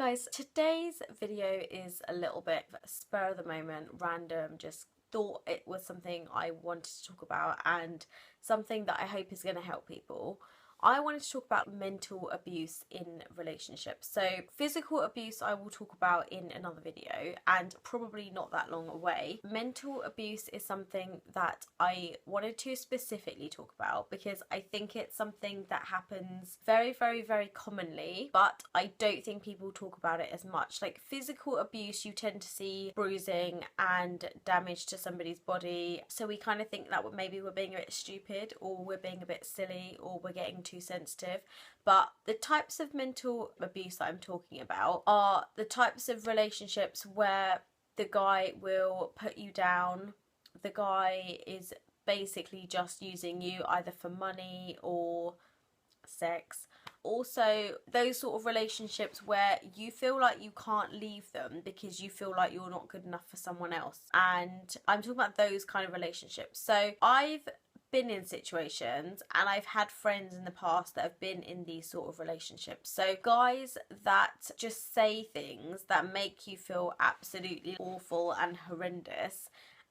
guys, today's video is a little bit spur of the moment, random, just thought it was something I wanted to talk about and something that I hope is going to help people. I wanted to talk about mental abuse in relationships. So physical abuse I will talk about in another video and probably not that long away. Mental abuse is something that I wanted to specifically talk about because I think it's something that happens very, very, very commonly, but I don't think people talk about it as much. Like physical abuse, you tend to see bruising and damage to somebody's body. So we kind of think that maybe we're being a bit stupid or we're being a bit silly or we're getting too sensitive. But the types of mental abuse that I'm talking about are the types of relationships where the guy will put you down, the guy is basically just using you either for money or sex. Also, those sort of relationships where you feel like you can't leave them because you feel like you're not good enough for someone else. And I'm talking about those kind of relationships. So I've been in situations and I've had friends in the past that have been in these sort of relationships. So guys that just say things that make you feel absolutely awful and horrendous,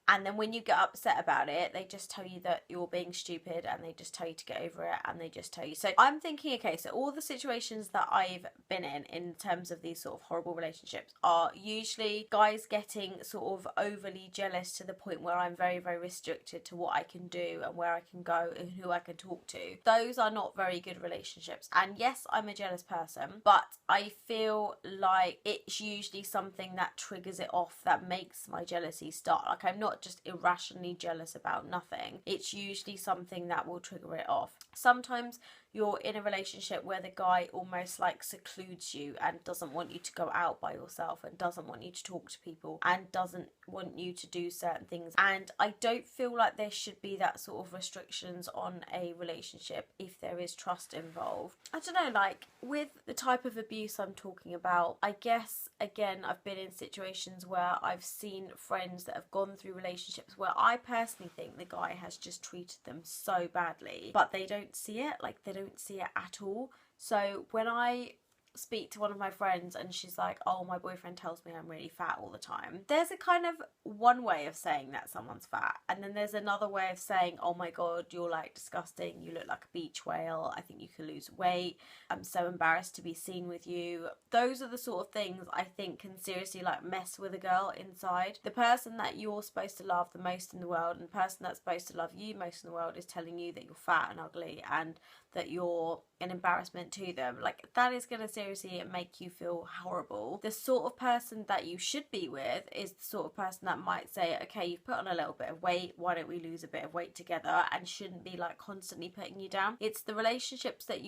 and then when you get upset about it, they just tell you that you're being stupid and they just tell you to get over it and they just tell you. So I'm thinking, okay, so all the situations that I've been in terms of these sort of horrible relationships are usually guys getting sort of overly jealous to the point where I'm very, very restricted to what I can do and where I can go and who I can talk to. Those are not very good relationships. And yes, I'm a jealous person, but I feel like it's usually something that triggers it off, that makes my jealousy start. Like I'm not just irrationally jealous about nothing. It's usually something that will trigger it off. Sometimes you're in a relationship where the guy almost like secludes you and doesn't want you to go out by yourself and doesn't want you to talk to people and doesn't want you to do certain things. And I don't feel like there should be that sort of restrictions on a relationship if there is trust involved. I don't know, like with the type of abuse I'm talking about, I guess again I've been in situations where I've seen friends that have gone through relationships where I personally think the guy has just treated them so badly, but they don't see it. Like they don't see it at all. So when I speak to one of my friends and she's like, oh, my boyfriend tells me I'm really fat all the time, there's a kind of one way of saying that someone's fat, and then there's another way of saying, oh my god, you're like disgusting, you look like a beach whale, I think you can lose weight, I'm so embarrassed to be seen with you. Those are the sort of things I think can seriously like mess with a girl inside. The person that you're supposed to love the most in the world and the person that's supposed to love you most in the world is telling you that you're fat and ugly and that you're an embarrassment to them. Like that is going to seriously make you feel horrible. The sort of person that you should be with is the sort of person that might say, okay, you've put on a little bit of weight, why don't we lose a bit of weight together, and shouldn't be like constantly putting you down. It's the relationships that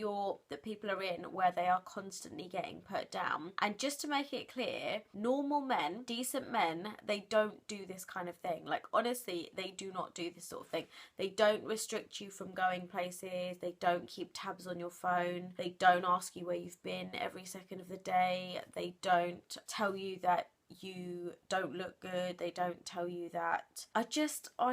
people are in where they are constantly getting put down. And just to make it clear, normal men, decent men, they don't do this kind of thing. Like honestly, they do not do this sort of thing. They don't restrict you from going places, they don't keep tabs on your phone, they don't ask you where you've been every second of the day, they don't tell you that you don't look good, they don't tell you that. I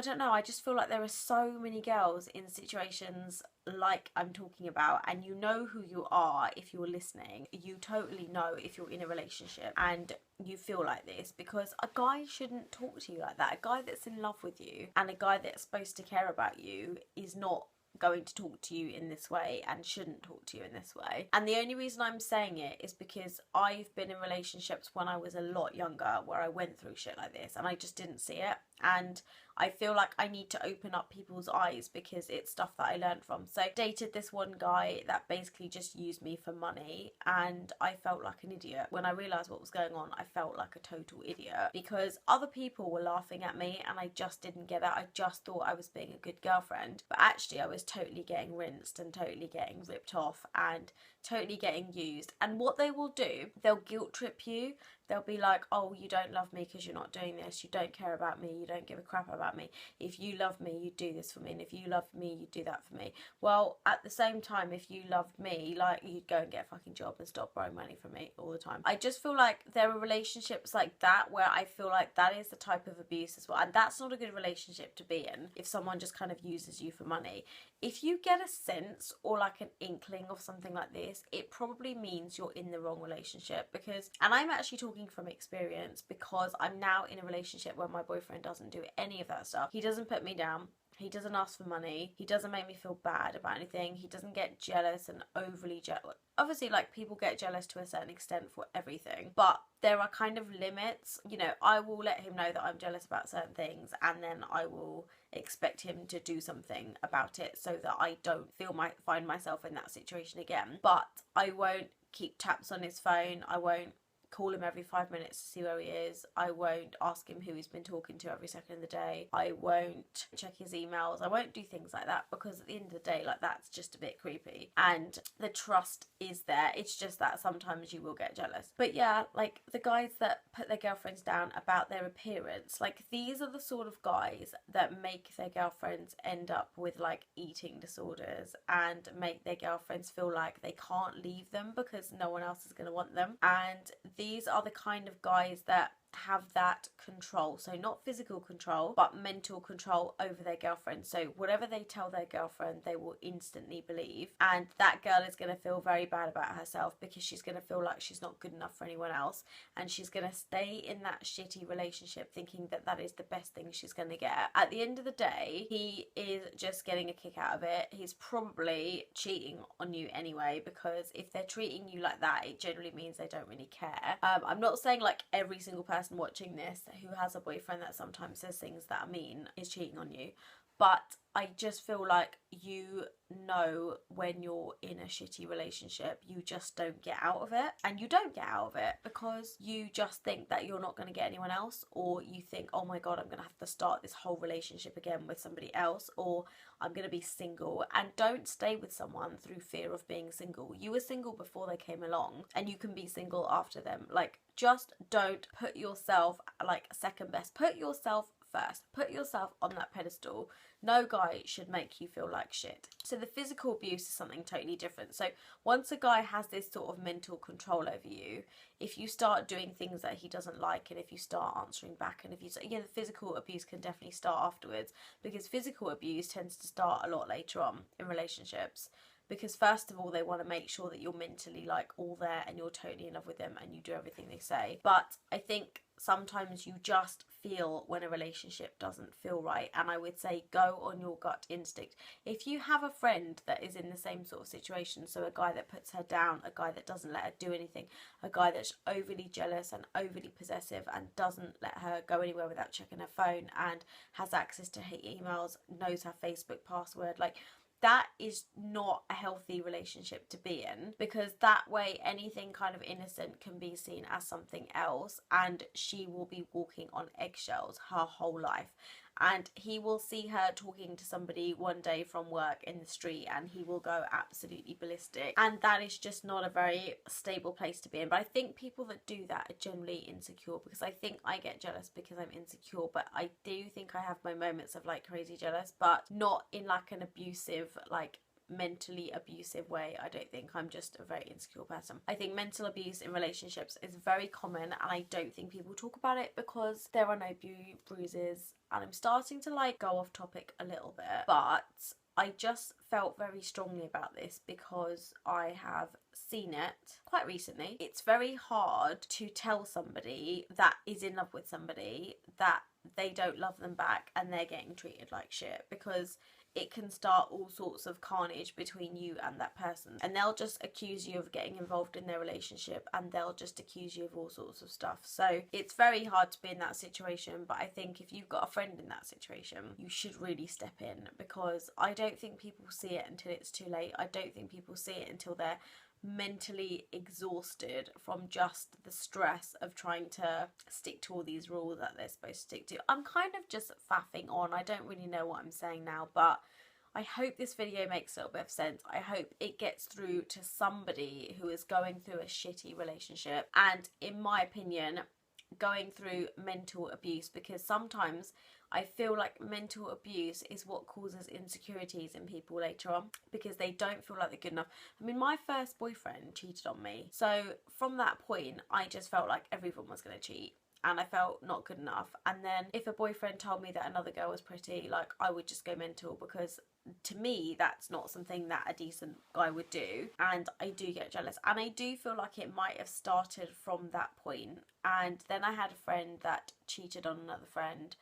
don't know, I just feel like there are so many girls in situations like I'm talking about, and you know who you are if you're listening. You totally know if you're in a relationship and you feel like this, because a guy shouldn't talk to you like that. A guy that's in love with you and a guy that's supposed to care about you is not going to talk to you in this way and shouldn't talk to you in this way. And the only reason I'm saying it is because I've been in relationships when I was a lot younger where I went through shit like this and I just didn't see it, and I feel like I need to open up people's eyes because it's stuff that I learned from. So I dated this one guy that basically just used me for money, and I felt like an idiot. When I realised what was going on, I felt like a total idiot because other people were laughing at me and I just didn't get it. I just thought I was being a good girlfriend, but actually I was totally getting rinsed and totally getting ripped off and totally getting used. And what they will do, they'll guilt trip you, They'll be like, oh, you don't love me because you're not doing this. You don't care about me. You don't give a crap about me. If you love me, you'd do this for me. And if you love me, you'd do that for me. Well, at the same time, if you loved me, like, you'd go and get a fucking job and stop borrowing money from me all the time. I just feel like there are relationships like that where I feel like that is the type of abuse as well. And that's not a good relationship to be in, if someone just kind of uses you for money. If you get a sense or like an inkling of something like this, it probably means you're in the wrong relationship. Because, and I'm actually talking from experience, because I'm now in a relationship where my boyfriend doesn't do any of that stuff. He doesn't put me down. He doesn't ask for money. He doesn't make me feel bad about anything. He doesn't get jealous and overly jealous. Obviously, like, people get jealous to a certain extent for everything, but there are kind of limits. You know, I will let him know that I'm jealous about certain things, and then I will expect him to do something about it so that I don't find myself in that situation again. But I won't keep tabs on his phone. I won't call him every 5 minutes to see where he is. I won't ask him who he's been talking to every second of the day. I won't check his emails. I won't do things like that, because at the end of the day, like, that's just a bit creepy. And the trust is there. It's just that sometimes you will get jealous. But yeah, like, the guys that put their girlfriends down about their appearance, like, these are the sort of guys that make their girlfriends end up with like eating disorders and make their girlfriends feel like they can't leave them because no one else is going to want them. And these are the kind of guys that have that control, so not physical control but mental control over their girlfriend. So whatever they tell their girlfriend, they will instantly believe, and that girl is going to feel very bad about herself because she's going to feel like she's not good enough for anyone else, and she's going to stay in that shitty relationship thinking that that is the best thing she's going to get. At the end of the day, he is just getting a kick out of it. He's probably cheating on you anyway, because if they're treating you like that, it generally means they don't really care. I'm not saying like every single person watching this who has a boyfriend that sometimes says things that are mean is cheating on you, but I just feel like you know when you're in a shitty relationship, you just don't get out of it. And you don't get out of it because you just think that you're not going to get anyone else, or you think, oh my god, I'm going to have to start this whole relationship again with somebody else, or I'm going to be single. And don't stay with someone through fear of being single. You were single before they came along, and you can be single after them. Like, just don't put yourself like second best. Put yourself first. Put yourself on that pedestal. No guy should make you feel like shit. So the physical abuse is something totally different. So once a guy has this sort of mental control over you, if you start doing things that he doesn't like, and if you start answering back, and if you, yeah, the physical abuse can definitely start afterwards, because physical abuse tends to start a lot later on in relationships. Because first of all, they want to make sure that you're mentally like all there and you're totally in love with them and you do everything they say. But I think sometimes you just feel when a relationship doesn't feel right, and I would say go on your gut instinct. If you have a friend that is in the same sort of situation, so a guy that puts her down, a guy that doesn't let her do anything, a guy that's overly jealous and overly possessive and doesn't let her go anywhere without checking her phone, and has access to her emails, knows her Facebook password, like, that is not a healthy relationship to be in, because that way anything kind of innocent can be seen as something else, and she will be walking on eggshells her whole life. And he will see her talking to somebody one day from work in the street and he will go absolutely ballistic, and that is just not a very stable place to be in. But I think people that do that are generally insecure, because I think I get jealous because I'm insecure, but I do think I have my moments of like crazy jealous, but not in like an abusive, like mentally abusive way. I don't think. I'm just a very insecure person. I think mental abuse in relationships is very common, and I don't think people talk about it because there are no bruises. And I'm starting to like go off topic a little bit, but I just felt very strongly about this because I have seen it quite recently. It's very hard to tell somebody that is in love with somebody that they don't love them back and they're getting treated like shit, because it can start all sorts of carnage between you and that person, and they'll just accuse you of getting involved in their relationship, and they'll just accuse you of all sorts of stuff. So it's very hard to be in that situation, but I think if you've got a friend in that situation, you should really step in, because I don't think people see it until it's too late. I don't think people see it until they're mentally exhausted from just the stress of trying to stick to all these rules that they're supposed to stick to. I'm kind of just faffing on. I don't really know what I'm saying now, but I hope this video makes a little bit of sense. I hope it gets through to somebody who is going through a shitty relationship and, in my opinion, going through mental abuse, because sometimes I feel like mental abuse is what causes insecurities in people later on, because they don't feel like they're good enough. I mean, my first boyfriend cheated on me, so from that point I just felt like everyone was going to cheat and I felt not good enough. And then if a boyfriend told me that another girl was pretty, like, I would just go mental, because to me that's not something that a decent guy would do, and I do get jealous. And I do feel like it might have started from that point. And then I had a friend that cheated on another friend,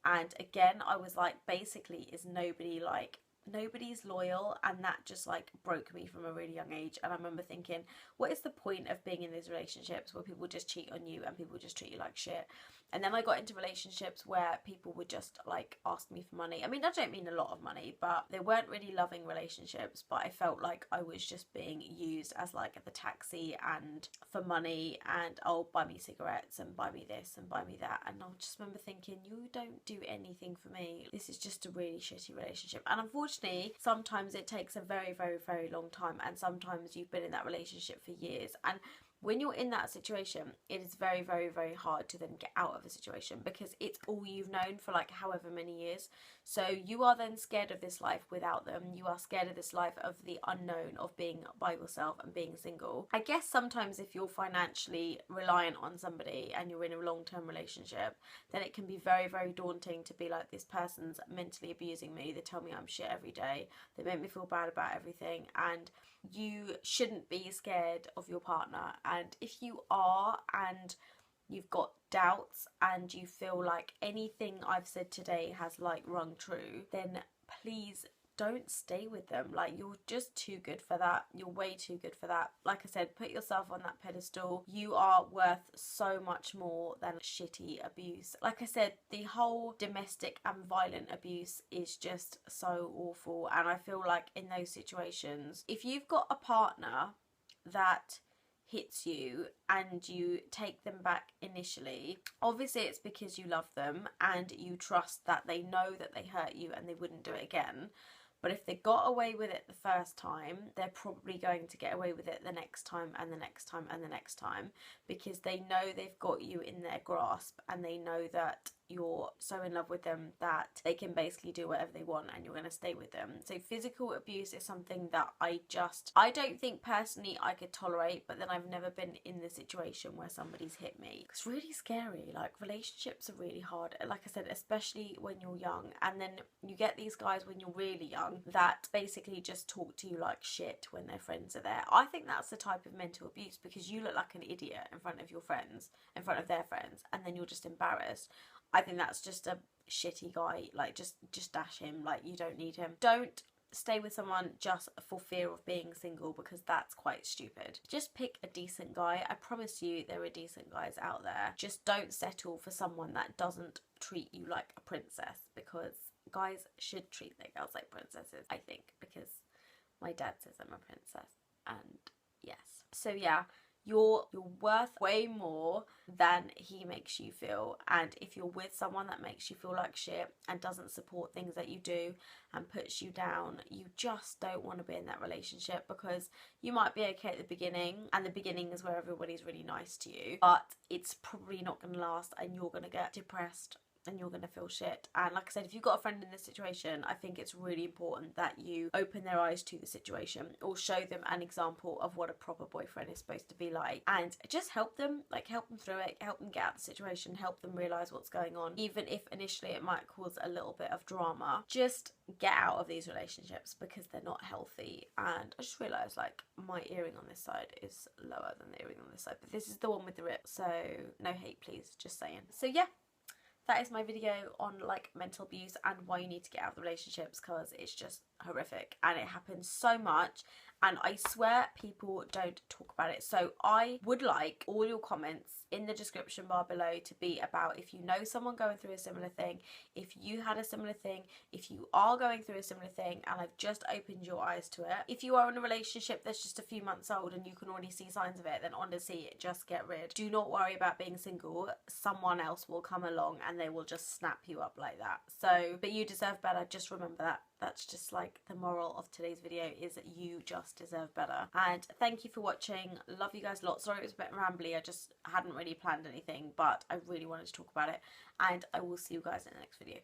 and again I was like, basically, is nobody's loyal, and that just like broke me from a really young age. And I remember thinking, what is the point of being in these relationships where people just cheat on you and people just treat you like shit? And then I got into relationships where people would just like ask me for money. I mean, I don't mean a lot of money, but they weren't really loving relationships, but I felt like I was just being used as like the taxi and for money, and oh, buy me cigarettes and buy me this and buy me that. And I just remember thinking, you don't do anything for me. This is just a really shitty relationship. And unfortunately, sometimes it takes a very, very, very long time, and sometimes you've been in that relationship for years. And when you're in that situation, it is very, very, very hard to then get out of a situation, because it's all you've known for like however many years. So you are then scared of this life without them. You are scared of this life of the unknown, of being by yourself and being single. I guess sometimes if you're financially reliant on somebody and you're in a long-term relationship, then it can be very, very daunting to be like, this person's mentally abusing me. They tell me I'm shit every day. They make me feel bad about everything. And you shouldn't be scared of your partner. And if you are, and you've got doubts and you feel like anything I've said today has like rung true, then please don't stay with them. Like, you're just too good for that. You're way too good for that. Like I said, put yourself on that pedestal. You are worth so much more than shitty abuse. Like I said, the whole domestic and violent abuse is just so awful. And I feel like in those situations, if you've got a partner that hits you and you take them back initially, obviously it's because you love them and you trust that they know that they hurt you and they wouldn't do it again. But if they got away with it the first time, they're probably going to get away with it the next time and the next time and the next time, because they know they've got you in their grasp and they know that you're so in love with them that they can basically do whatever they want and you're going to stay with them. So physical abuse is something that I don't think personally I could tolerate, but then I've never been in the situation where somebody's hit me. It's really scary. Like, relationships are really hard, like I said, especially when you're young. And then you get these guys when you're really young that basically just talk to you like shit when their friends are there. I think that's the type of mental abuse, because you look like an idiot in front of your friends, in front of their friends, and then you're just embarrassed. I think that's just a shitty guy. Like, just dash him. Like, you don't need him. Don't stay with someone just for fear of being single, because that's quite stupid. Just pick a decent guy. I promise you there are decent guys out there. Just don't settle for someone that doesn't treat you like a princess, because guys should treat their girls like princesses, I think, because my dad says I'm a princess, and yes. So yeah, you're worth way more than he makes you feel. And if you're with someone that makes you feel like shit and doesn't support things that you do and puts you down, you just don't want to be in that relationship, because you might be okay at the beginning, and the beginning is where everybody's really nice to you, but it's probably not going to last and you're going to get depressed and you're going to feel shit. And like I said, if you've got a friend in this situation, I think it's really important that you open their eyes to the situation, or show them an example of what a proper boyfriend is supposed to be like, and just help them, like help them through it, help them get out of the situation, help them realise what's going on, even if initially it might cause a little bit of drama. Just get out of these relationships because they're not healthy. And I just realised, like, my earring on this side is lower than the earring on this side, but this is the one with the rip, so no hate please, just saying. So yeah, that is my video on like mental abuse and why you need to get out of the relationships, because it's just horrific and it happens so much, and I swear people don't talk about it. So I would like all your comments in the description bar below to be about if you know someone going through a similar thing, if you had a similar thing, if you are going through a similar thing and I've just opened your eyes to it. If you are in a relationship that's just a few months old and you can already see signs of it, then honestly just get rid. Do not worry about being single. Someone else will come along and they will just snap you up like that. So, but you deserve better. Just remember that. that's just like the moral of today's video, is that you just deserve better. And thank you for watching. Love you guys a lot. Sorry it was a bit rambly, I just hadn't really planned anything, but I really wanted to talk about it, and I will see you guys in the next video.